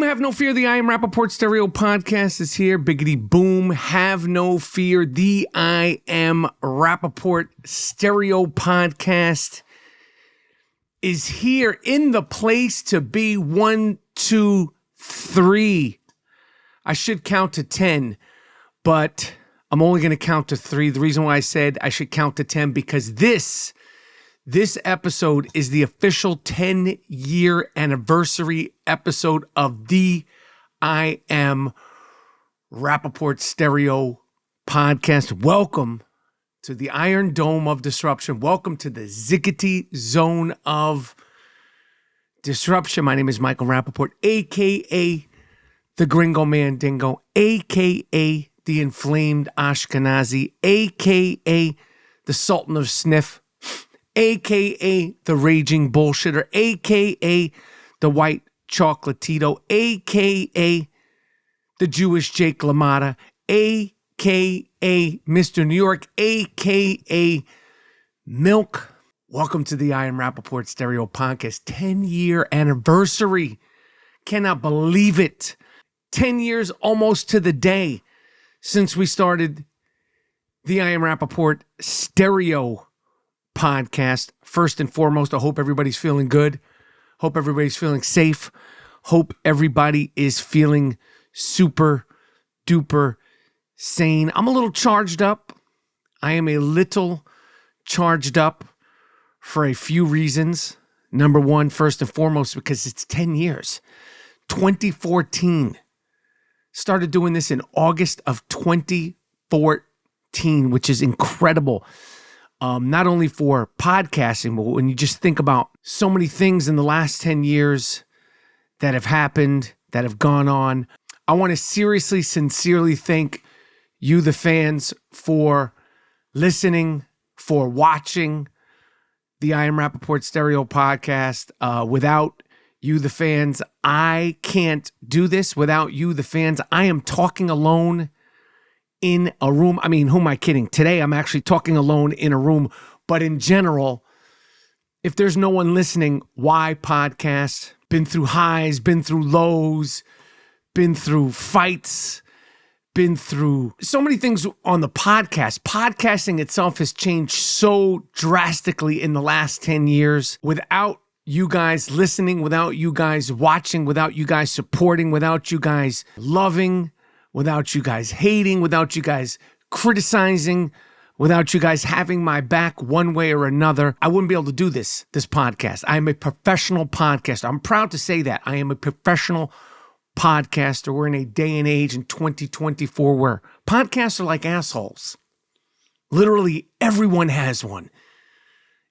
have no fear. The AM RAPAPORT Stereo Podcast is here. Biggity boom. Have no fear. The AM RAPAPORT Stereo Podcast is here in the place to be. 1, 2, 3. I should count to 10, but I'm only going to count to 3. The reason why I said I should count to 10 because this episode is the official 10-year anniversary episode of the I Am RAPAPORT Stereo Podcast. Welcome to the Iron Dome of Disruption. Welcome to the Ziggity Zone of Disruption. My name is Michael Rapaport, a.k.a. the Gringo Mandingo, a.k.a. the Inflamed Ashkenazi, a.k.a. the Sultan of Sniff, a.k.a. the Raging Bullshitter, a.k.a. the White Chocolatito, a.k.a. the Jewish Jake LaMotta, a.k.a. Mr. New York, a.k.a. Milk. Welcome to the I Am RAPAPORT Stereo Podcast. 10-year anniversary. Cannot believe it. 10 years almost to the day since we started the I Am RAPAPORT Stereo Podcast. First and foremost, I hope everybody's feeling good. Hope everybody's feeling safe. Hope everybody is feeling super duper sane. I'm a little charged up. I am a little charged up for a few reasons. Number one, first and foremost, because it's 10 years. 2014. Started doing this in August of 2014, which is incredible. Not only for podcasting, but when you just think about so many things in the last 10 years that have happened, that have gone on, I want to seriously, sincerely thank you, the fans, for listening, for watching the I Am RAPAPORT Stereo Podcast. Without you, the fans, I can't do this. Without you, the fans, I am talking alone in a room. I mean, who am I kidding? Today, I'm actually talking alone in a room. But in general, if there's no one listening, why podcast? Been through highs, been through lows, been through fights, been through so many things on the podcast. Podcasting itself has changed so drastically in the last 10 years. Without you guys listening, without you guys watching, without you guys supporting, without you guys loving, without you guys hating, without you guys criticizing, without you guys having my back one way or another, I wouldn't be able to do this podcast. I am a professional podcaster. I'm proud to say that. I am a professional podcaster. We're in a day and age in 2024 where podcasts are like assholes. Literally everyone has one.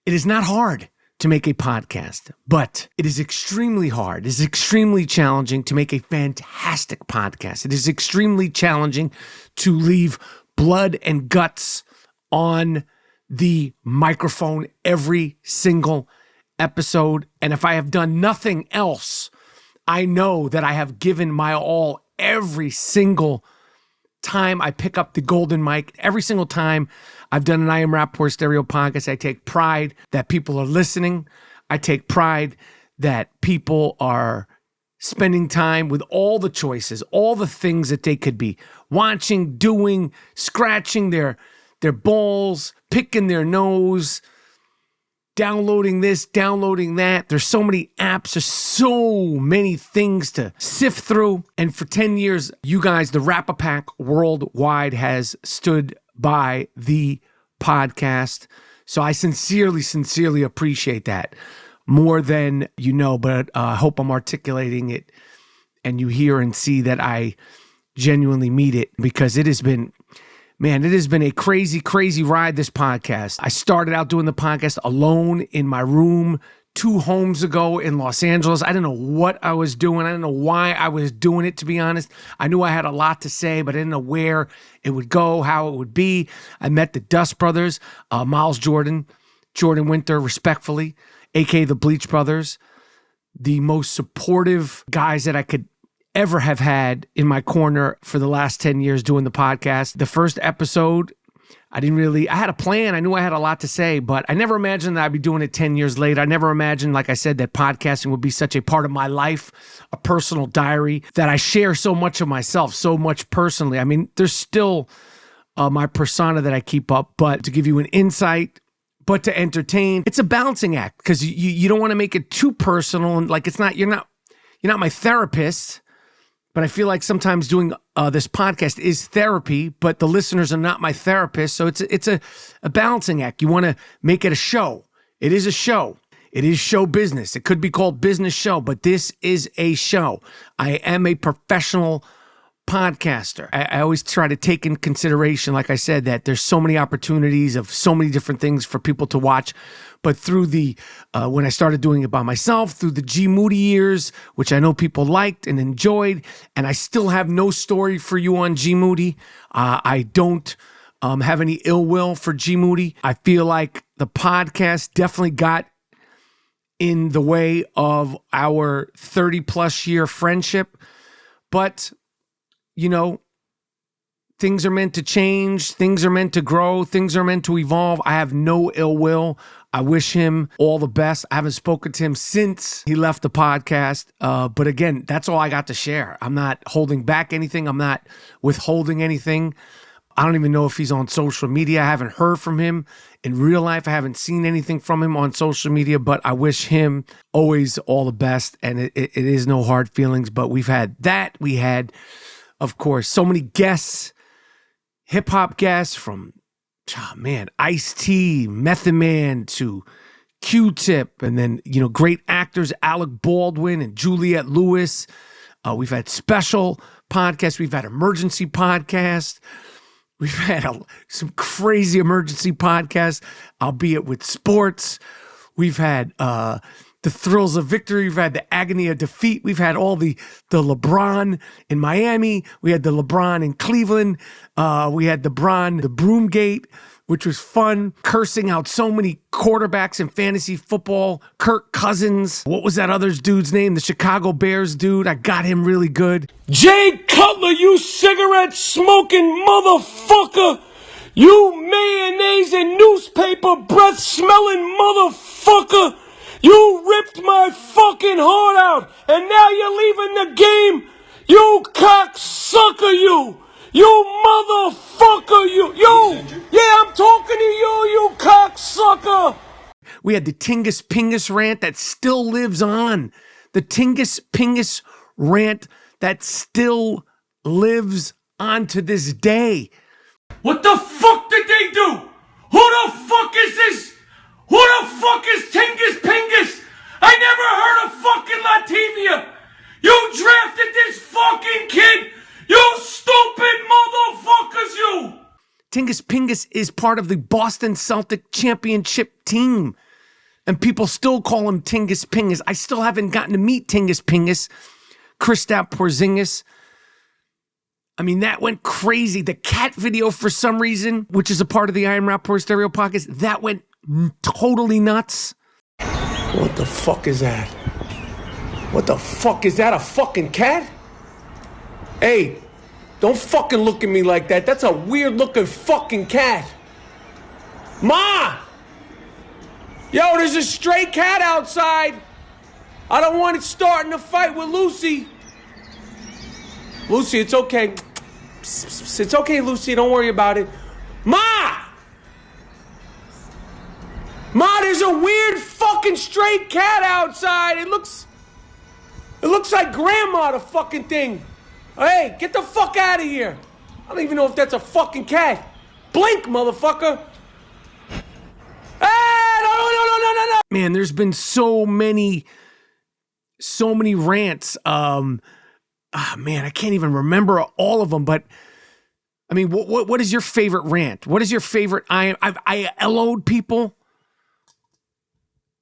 It is not hard to make a podcast, but it is extremely hard. It is extremely challenging to make a fantastic podcast. It is extremely challenging to leave blood and guts on the microphone every single episode. And if I have done nothing else, I know that I have given my all every single time I pick up the golden mic. Every single time I've done an I Am RAPAPORT Stereo Podcast, I take pride that people are listening. I take pride that people are spending time with all the choices, all the things that they could be watching, doing, scratching their balls, picking their nose, downloading this, downloading that. There's so many apps. There's so many things to sift through. And for 10 years, you guys, the Rap-A-Pack worldwide has stood by the podcast. So I sincerely appreciate that more than you know, but I hope I'm articulating it and you hear and see that I genuinely mean it, because it has been a crazy, crazy ride, this podcast. I started out doing the podcast alone in my room 2 homes ago in Los Angeles. I didn't know what I was doing. I didn't know why I was doing it, to be honest. I knew I had a lot to say, but I didn't know where it would go, how it would be. I met the Dust Brothers, Miles Jordan Winter, respectfully, a.k.a. the Bleach Brothers, the most supportive guys that I could ever have had in my corner for the last 10 years doing the podcast. The first episode I had a plan. I knew I had a lot to say, but I never imagined that I'd be doing it 10 years later. I never imagined, like I said, that podcasting would be such a part of my life, a personal diary, that I share so much of myself, so much personally. I mean, there's still my persona that I keep up, but to give you an insight, but to entertain, it's a balancing act, because you don't want to make it too personal, and like you're not my therapist. But I feel like sometimes doing this podcast is therapy, but the listeners are not my therapist. So it's a balancing act. You want to make it a show. It is a show. It is show business. It could be called business show, but this is a show. I am a professional podcaster. I always try to take in consideration, like I said, that there's so many opportunities of so many different things for people to watch. But through when I started doing it by myself, through the G Moody years, which I know people liked and enjoyed, and I still have no story for you on G Moody. I don't have any ill will for G Moody. I feel like the podcast definitely got in the way of our 30-plus year friendship. But things are meant to change. Things are meant to grow. Things are meant to evolve. I have no ill will. I wish him all the best. I haven't spoken to him since he left the podcast. But again, that's all I got to share. I'm not holding back anything. I'm not withholding anything. I don't even know if he's on social media. I haven't heard from him in real life. I haven't seen anything from him on social media, but I wish him always all the best. And it is no hard feelings, but we've had that. We had, of course, so many guests, hip-hop guests from, Ice-T, Method Man to Q-Tip, and then, great actors, Alec Baldwin and Juliette Lewis. We've had special podcasts. We've had emergency podcasts. We've had some crazy emergency podcasts, albeit with sports. We've had the thrills of victory. We've had the agony of defeat. We've had all the LeBron in Miami. We had the LeBron in Cleveland. We had the Broomgate, which was fun. Cursing out so many quarterbacks in fantasy football. Kirk Cousins. What was that other dude's name? The Chicago Bears dude. I got him really good. Jay Cutler, you cigarette-smoking motherfucker! You mayonnaise and newspaper breath-smelling motherfucker! You ripped my fucking heart out, and now you're leaving the game! You cocksucker, you! You motherfucker, you! Yeah, I'm talking to you cocksucker! We had the Tingus Pingus rant that still lives on. The Tingus Pingus rant that still lives on to this day. What the fuck did they do? Who the fuck is this? Who the fuck is Tingus Pingus? I never heard of fucking Latvia. You drafted this fucking kid. You stupid motherfuckers, you. Tingus Pingus is part of the Boston Celtic championship team. And people still call him Tingus Pingus. I still haven't gotten to meet Tingus Pingus. Kristaps Porzingis. I mean, that went crazy. The cat video, for some reason, which is a part of the AM RAPAPORT Stereo podcast, that went totally nuts. What the fuck is that? What the fuck is that? A fucking cat? Hey, don't fucking look at me like that. That's a weird looking fucking cat. Ma! Yo, there's a stray cat outside. I don't want it starting a fight with Lucy. Lucy, it's okay. It's okay, Lucy. Don't worry about it. Ma! Ma, there's a weird fucking stray cat outside. It looks like Grandma, the fucking thing. Hey, get the fuck out of here. I don't even know if that's a fucking cat. Blink, motherfucker. Hey, no. Man, there's been so many rants. Man, I can't even remember all of them, but I mean, what is your favorite rant? What is your favorite? I LO'd people.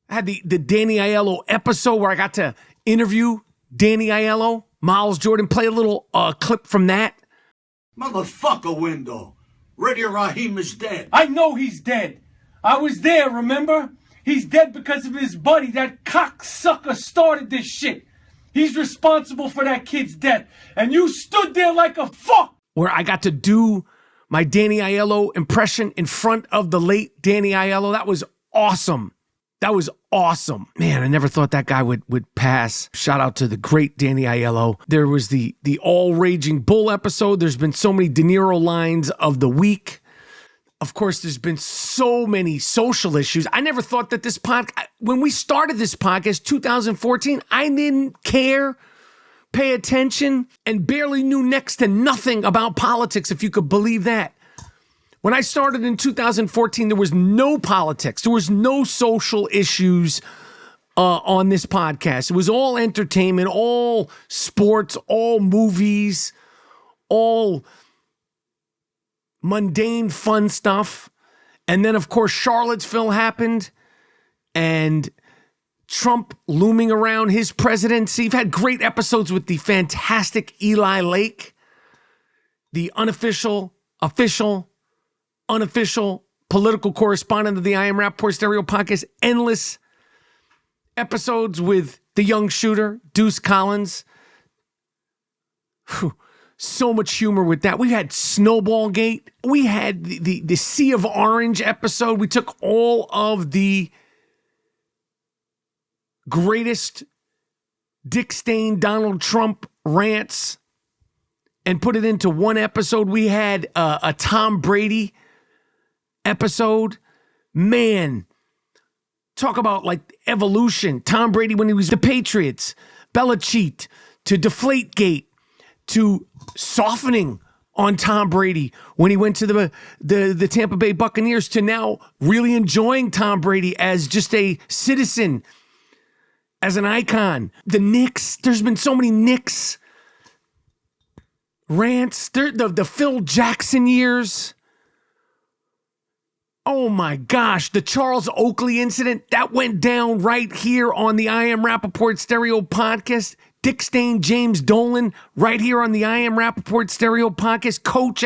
I had the Danny Aiello episode where I got to interview Danny Aiello. Miles Jordan, play a little clip from that. Motherfucker, Window. Radio Raheem is dead. I know he's dead. I was there, remember? He's dead because of his buddy. That cocksucker started this shit. He's responsible for that kid's death. And you stood there like a fuck. Where I got to do my Danny Aiello impression in front of the late Danny Aiello. That was awesome. That was awesome. Man, I never thought that guy would pass. Shout out to the great Danny Aiello. There was the All Raging Bull episode. There's been so many De Niro lines of the week. Of course, there's been so many social issues. I never thought that this podcast, when we started this podcast, 2014, I didn't care, pay attention, and barely knew next to nothing about politics, if you could believe that. When I started in 2014, there was no politics. There was no social issues on this podcast. It was all entertainment, all sports, all movies, all mundane, fun stuff. And then, of course, Charlottesville happened and Trump looming around his presidency. We've had great episodes with the fantastic Eli Lake, the unofficial, official, unofficial political correspondent of the I Am Rapaport Stereo Podcast. Endless episodes with the young shooter, Deuce Collins. Whew. So much humor with that. We had Snowball Gate. We had the Sea of Orange episode. We took all of the greatest Dick Stain, Donald Trump rants and put it into one episode. We had a Tom Brady episode. Man, talk about like evolution. Tom Brady when he was the Patriots, Belichick to Deflategate, to softening on Tom Brady when he went to the Tampa Bay Buccaneers, to now really enjoying Tom Brady as just a citizen, as an icon. The Knicks, there's been so many Knicks rants. The Phil Jackson years. Oh my gosh, the Charles Oakley incident, that went down right here on the I Am Rapaport Stereo Podcast. Dick Stain, James Dolan, right here on the I Am Rapaport Stereo Podcast. Coach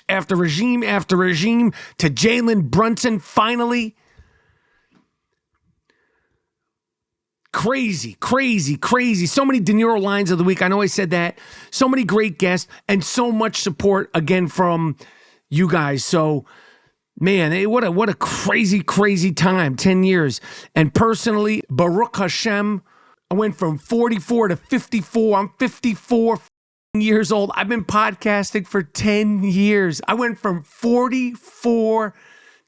after regime to Jalen Brunson, finally. Crazy. So many De Niro lines of the week. I know I said that. So many great guests and so much support again from you guys. So, man, what a crazy time, 10 years. And personally, Baruch Hashem, I went from 44 to 54. I'm 54 years old. I've been podcasting for 10 years. I went from 44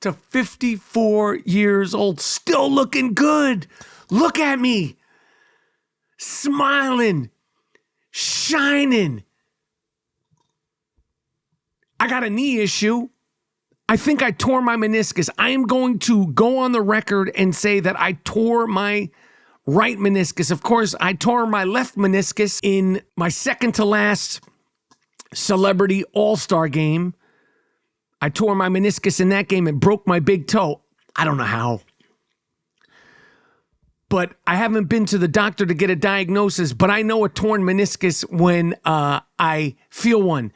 to 54 years old. Still looking good. Look at me. Smiling. Shining. I got a knee issue. I think I tore my meniscus. I am going to go on the record and say that I tore my right meniscus. Of course, I tore my left meniscus in my second to last Celebrity All-Star game. I tore my meniscus in that game and broke my big toe. I don't know how. But I haven't been to the doctor to get a diagnosis, but I know a torn meniscus when I feel one.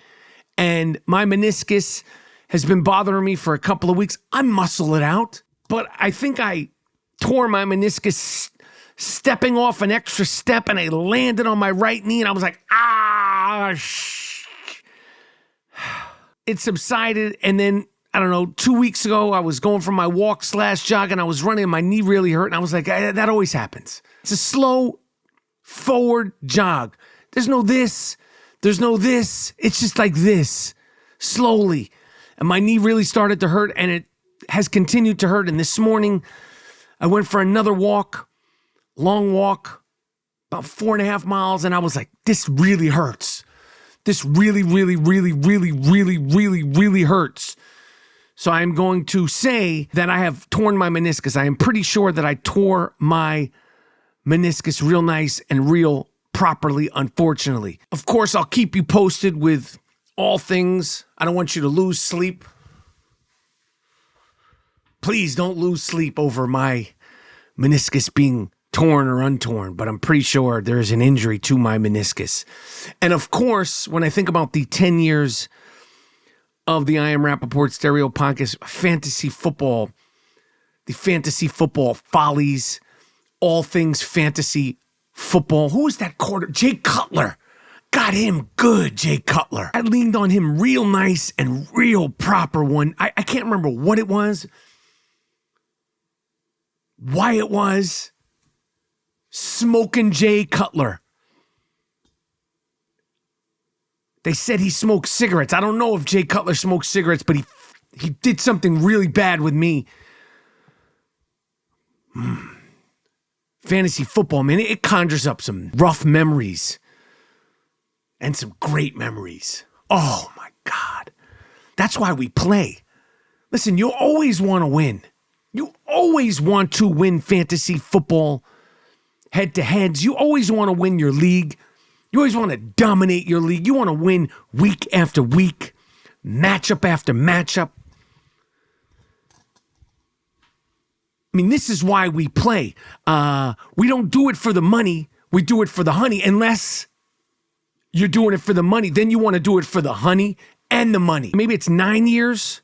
And my meniscus has been bothering me for a couple of weeks. I muscle it out, but I think I tore my meniscus stepping off an extra step, and I landed on my right knee, and I was like, It subsided, and then, I don't know, 2 weeks ago, I was going for my walk/jog, and I was running, and my knee really hurt, and I was like, that always happens. It's a slow forward jog. There's no this. It's just like this, slowly. And my knee really started to hurt, and it has continued to hurt. And this morning, I went for another walk, long walk, about 4.5 miles, and I was like, this really hurts. This really hurts. So I'm going to say that I have torn my meniscus. I am pretty sure that I tore my meniscus real nice and real properly, unfortunately. Of course, I'll keep you posted with all things. I don't want you to lose sleep. Please don't lose sleep over my meniscus being torn or untorn, but I'm pretty sure there's an injury to my meniscus. And of course, when I think about the 10 years of the I Am Rapaport Stereo Podcast, fantasy football, the fantasy football follies, all things fantasy football. Who is that quarter? Jay Cutler. got him good, Jay Cutler. I leaned on him real nice and real proper one. I can't remember what it was, why it was. Smoking Jay Cutler. They said he smoked cigarettes. I don't know if Jay Cutler smoked cigarettes, but he did something really bad with me. Fantasy football, man, it conjures up some rough memories and some great memories. Oh, my God. That's why we play. Listen, you always want to win. You always want to win fantasy football head-to-heads. You always want to win your league. You always want to dominate your league. You want to win week after week, matchup after matchup. I mean, this is why we play. We don't do it for the money. We do it for the honey. Unless you're doing it for the money, then you want to do it for the honey and the money. Maybe it's 9 years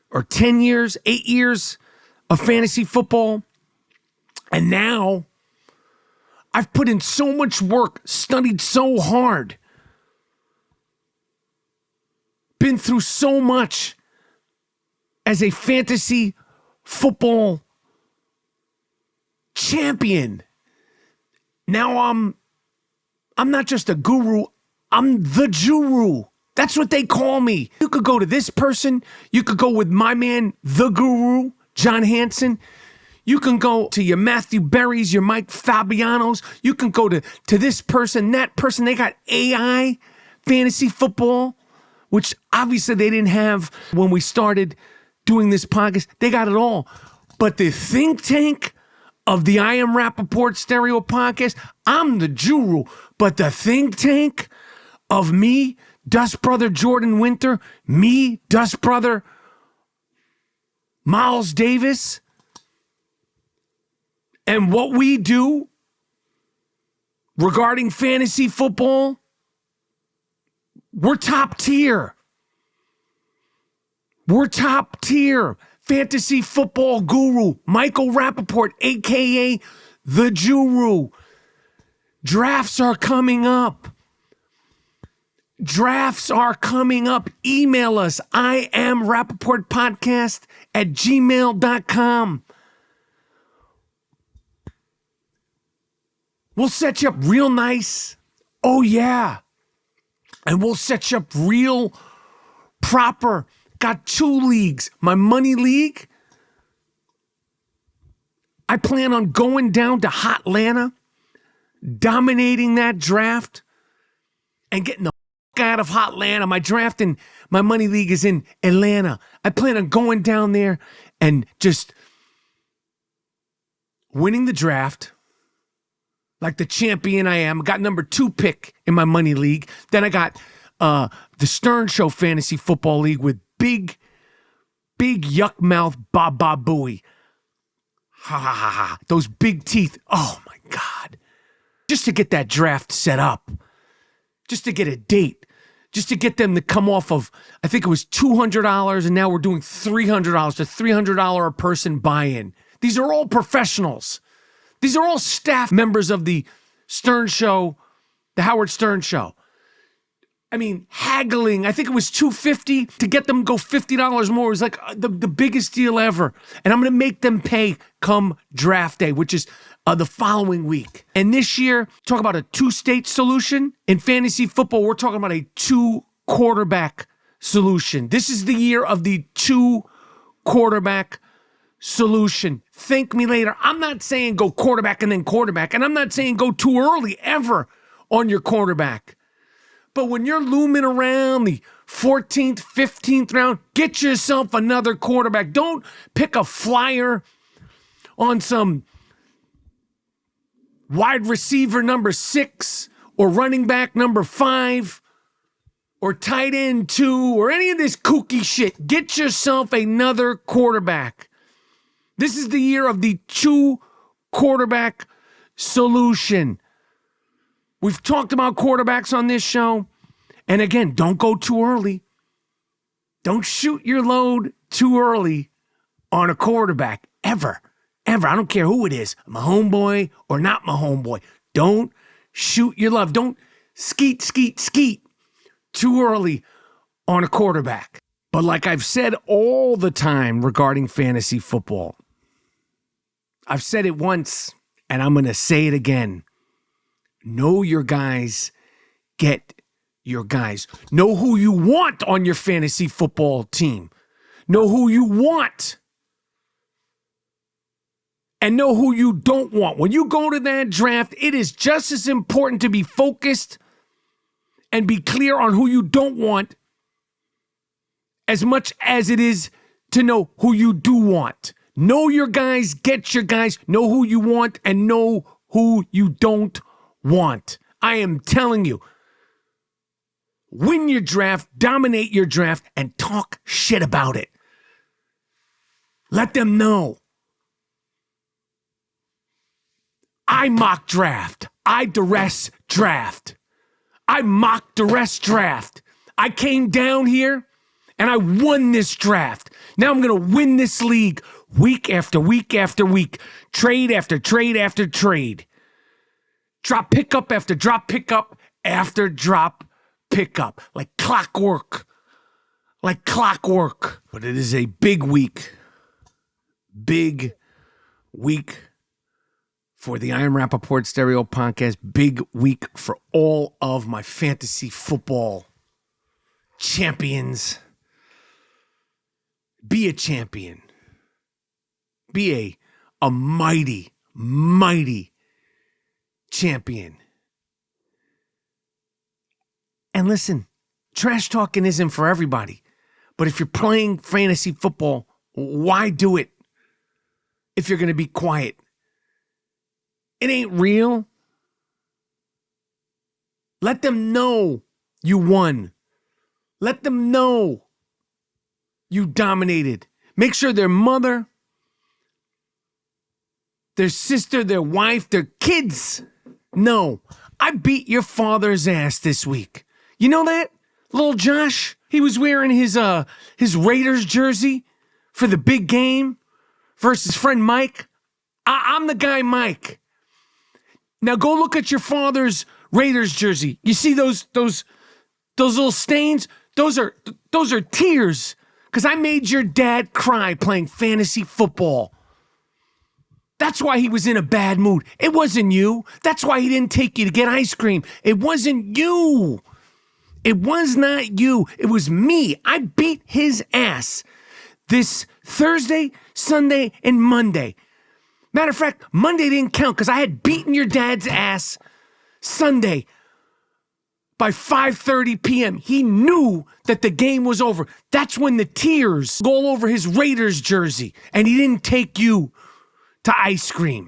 or 10 years, 8 years of fantasy football. And now I've put in so much work, studied so hard, been through so much as a fantasy football champion. Now I'm not just a guru, I'm the Juru. That's what they call me. You could go to this person, you could go with my man, the Guru, John Hansen. You can go to your Matthew Berrys, your Mike Fabianos. You can go to this person, that person. They got AI fantasy football, which obviously they didn't have when we started doing this podcast. They got it all. But the think tank of the AM Rapaport Stereo Podcast, I'm the Juru. But the think tank of me, Dust Brother Jordan Winter, me, Dust Brother Miles Davis, and what we do regarding fantasy football, we're top tier. We're top tier. Fantasy football guru, Michael Rapaport, a.k.a. the Juru. Drafts are coming up. Drafts are coming up. Email us, IamRapaportPodcast@gmail.com. We'll set you up real nice. Oh, yeah. And we'll set you up real proper. Got 2 leagues. My money league, I plan on going down to Hotlanta, dominating that draft, and getting the fuck out of Hotlanta. My draft and my money league is in Atlanta. I plan on going down there and just winning the draft like the champion I am. I got number 2 pick in my money league. Then I got the Stern Show Fantasy Football League with big yuck mouth Bob Booey. Ha ha ha ha. Those big teeth. Oh my God. Just to get that draft set up. Just to get a date. Just to get them to come off of, I think it was $200, and now we're doing $300, to $300 a person buy-in. These are all professionals. These are all staff members of the Stern Show, the Howard Stern Show. I mean, haggling. I think it was $250 to get them to go $50 more. It was like the biggest deal ever. And I'm going to make them pay come draft day, which is the following week. And this year, talk about a 2-state solution. In fantasy football, we're talking about a 2-quarterback solution. This is the year of the 2-quarterback solution. Thank me later. I'm not saying go quarterback and then quarterback. And I'm not saying go too early ever on your quarterback. But when you're looming around the 14th, 15th round, get yourself another quarterback. Don't pick a flyer on some wide receiver number 6 or running back number 5 or tight end 2 or any of this kooky shit. Get yourself another quarterback. This is the year of the 2-quarterback solution. We've talked about quarterbacks on this show. And again, don't go too early. Don't shoot your load too early on a quarterback. Ever. I don't care who it is. My homeboy or not my homeboy. Don't shoot your love. Don't skeet, skeet, skeet too early on a quarterback. But like I've said all the time regarding fantasy football, I've said it once and I'm going to say it again. Know your guys, get your guys. Know who you want on your fantasy football team. Know who you want. And know who you don't want. When you go to that draft, it is just as important to be focused and be clear on who you don't want as much as it is to know who you do want. Know your guys, get your guys, know who you want, and know who you don't want. I am telling you, win your draft, dominate your draft, and talk shit about it. Let them know. I mock draft. I duress draft. I mock duress draft. I came down here and I won this draft. Now I'm going to win this league week after week after week, trade after trade after trade. Drop pickup after drop pickup after drop pickup. Like clockwork. Like clockwork. But it is a big week. Big week for the AM RAPAPORT Stereo Podcast. Big week for all of my fantasy football champions. Be a champion. Be a mighty, mighty champion. And listen, trash talking isn't for everybody. But if you're playing fantasy football, why do it if you're going to be quiet? It ain't real. Let them know you won. Let them know you dominated. Make sure their mother, their sister, their wife, their kids know. I beat your father's ass this week. You know that? Little Josh, he was wearing his Raiders jersey for the big game versus friend Mike. I'm the guy Mike. Now go look at your father's Raiders jersey. You see those little stains? Those are tears because I made your dad cry playing fantasy football. That's why he was in a bad mood. It wasn't you. That's why he didn't take you to get ice cream. It wasn't you. It was not you. It was me. I beat his ass this Thursday, Sunday, and Monday. Matter of fact, Monday didn't count because I had beaten your dad's ass Sunday by 5:30 p.m. He knew that the game was over. That's when the tears go all over his Raiders jersey, and he didn't take you to ice cream.